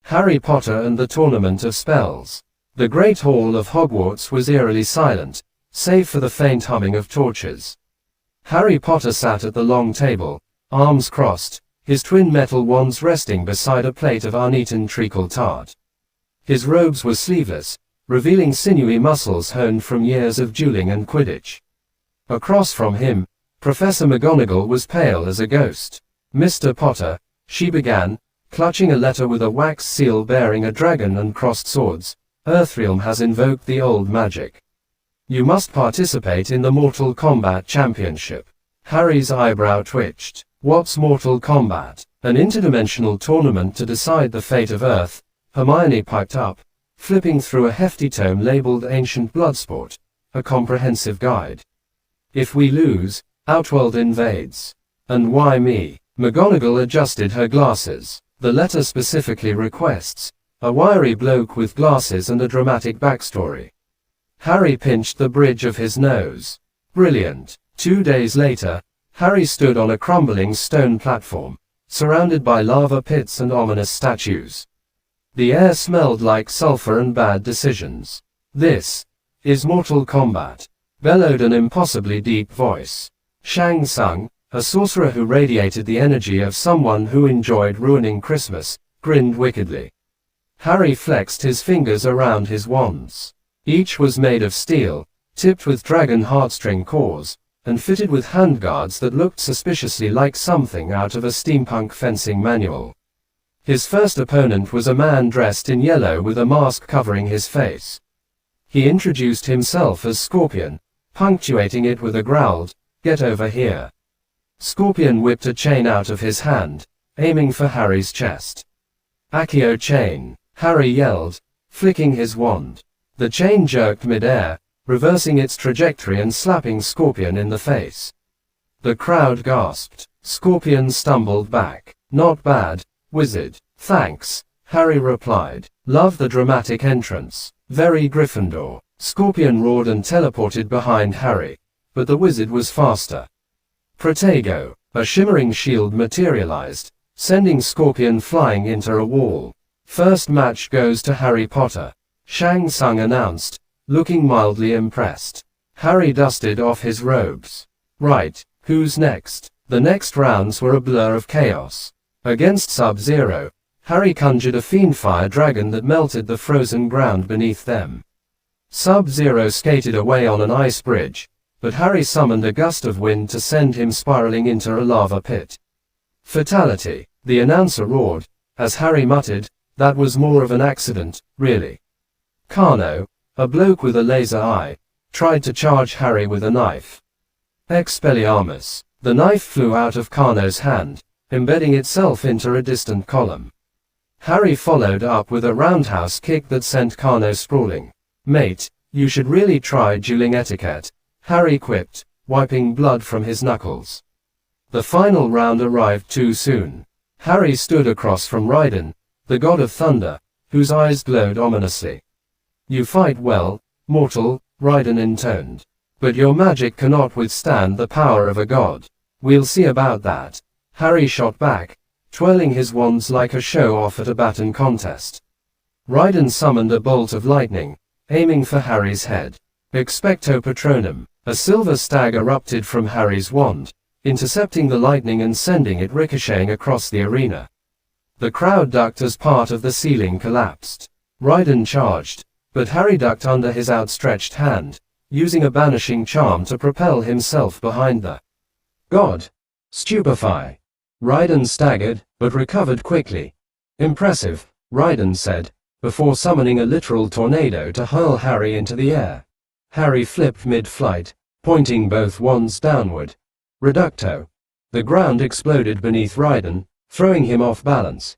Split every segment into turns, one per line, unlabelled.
Harry Potter and the Tournament of Spells. The Great Hall of Hogwarts was eerily silent, save for the faint humming of torches. Harry Potter sat at the long table, arms crossed, his twin metal wands resting beside a plate of uneaten treacle tart. His robes were sleeveless, revealing sinewy muscles honed from years of dueling and Quidditch. Across from him, Professor McGonagall was pale as a ghost. "Mr. Potter," she began, clutching a letter with a wax seal bearing a dragon and crossed swords, "Earthrealm has invoked the old magic. You must participate in the Mortal Kombat Championship." Harry's eyebrow twitched. "What's Mortal Kombat?" "An interdimensional tournament to decide the fate of Earth," Hermione piped up, flipping through a hefty tome labeled Ancient Bloodsport, a comprehensive guide. "If we lose, Outworld invades." "And why me?" McGonagall adjusted her glasses. "The letter specifically requests a wiry bloke with glasses and a dramatic backstory." Harry pinched the bridge of his nose. "Brilliant." 2 days later, Harry stood on a crumbling stone platform, surrounded by lava pits and ominous statues. The air smelled like sulfur and bad decisions. "This is Mortal Kombat," bellowed an impossibly deep voice. Shang Tsung, a sorcerer who radiated the energy of someone who enjoyed ruining Christmas, grinned wickedly. Harry flexed his fingers around his wands. Each was made of steel, tipped with dragon heartstring cores, and fitted with handguards that looked suspiciously like something out of a steampunk fencing manual. His first opponent was a man dressed in yellow with a mask covering his face. He introduced himself as Scorpion, punctuating it with a growled, "Get over here." Scorpion whipped a chain out of his hand, aiming for Harry's chest. "Accio chain," Harry yelled, flicking his wand. The chain jerked mid-air, reversing its trajectory and slapping Scorpion in the face. The crowd gasped. Scorpion stumbled back. "Not bad, wizard." "Thanks," Harry replied. "Love the dramatic entrance. Very Gryffindor." Scorpion roared and teleported behind Harry, but the wizard was faster. Protego. A shimmering shield materialized, sending Scorpion flying into a wall. "First match goes to Harry Potter," Shang Tsung announced, looking mildly impressed. Harry dusted off his robes. "Right, who's next?" The next rounds were a blur of chaos. Against Sub-Zero, Harry conjured a fiend-fire dragon that melted the frozen ground beneath them. Sub-Zero skated away on an ice bridge, but Harry summoned a gust of wind to send him spiraling into a lava pit. "Fatality," the announcer roared, as Harry muttered, "That was more of an accident, really." Kano, a bloke with a laser eye, tried to charge Harry with a knife. Expelliarmus. The knife flew out of Kano's hand, embedding itself into a distant column. Harry followed up with a roundhouse kick that sent Kano sprawling. "Mate, you should really try dueling etiquette," Harry quipped, wiping blood from his knuckles. The final round arrived too soon. Harry stood across from Raiden, the god of thunder, whose eyes glowed ominously. "You fight well, mortal," Raiden intoned. "But your magic cannot withstand the power of a god." "We'll see about that," Harry shot back, twirling his wands like a show-off at a baton contest. Raiden summoned a bolt of lightning, aiming for Harry's head. Expecto Patronum. A silver stag erupted from Harry's wand, intercepting the lightning and sending it ricocheting across the arena. The crowd ducked as part of the ceiling collapsed. Raiden charged, but Harry ducked under his outstretched hand, using a banishing charm to propel himself behind the god. "Stupefy." Raiden staggered, but recovered quickly. "Impressive," Raiden said, before summoning a literal tornado to hurl Harry into the air. Harry flipped mid-flight, pointing both wands downward. Reducto. The ground exploded beneath Raiden, throwing him off balance.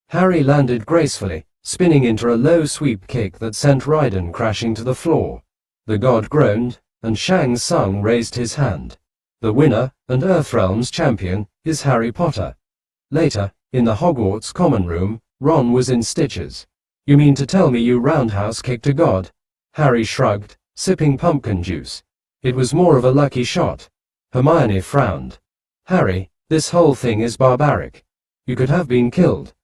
Harry landed gracefully, spinning into a low sweep kick that sent Raiden crashing to the floor. The god groaned, and Shang Tsung raised his hand. "The winner, and Earthrealm's champion, is Harry Potter." Later, in the Hogwarts common room, Ron was in stitches. "You mean to tell me you roundhouse kicked a god?" Harry shrugged, sipping pumpkin juice. "It was more of a lucky shot." Hermione frowned. "Harry, this whole thing is barbaric. You could have been killed.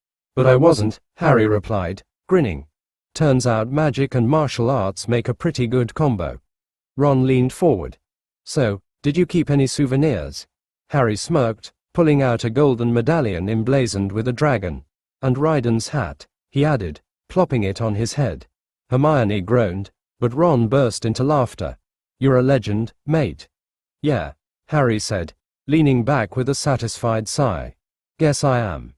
But I wasn't, Harry replied, grinning. Turns out magic and martial arts make a pretty good combo. Ron leaned forward. So, did you keep any souvenirs? Harry smirked, pulling out a golden medallion emblazoned with a dragon. And Raiden's hat, he added, plopping it on his head. Hermione groaned, but Ron burst into laughter. You're a legend, mate. Yeah, Harry said, leaning back with a satisfied sigh. Guess I am.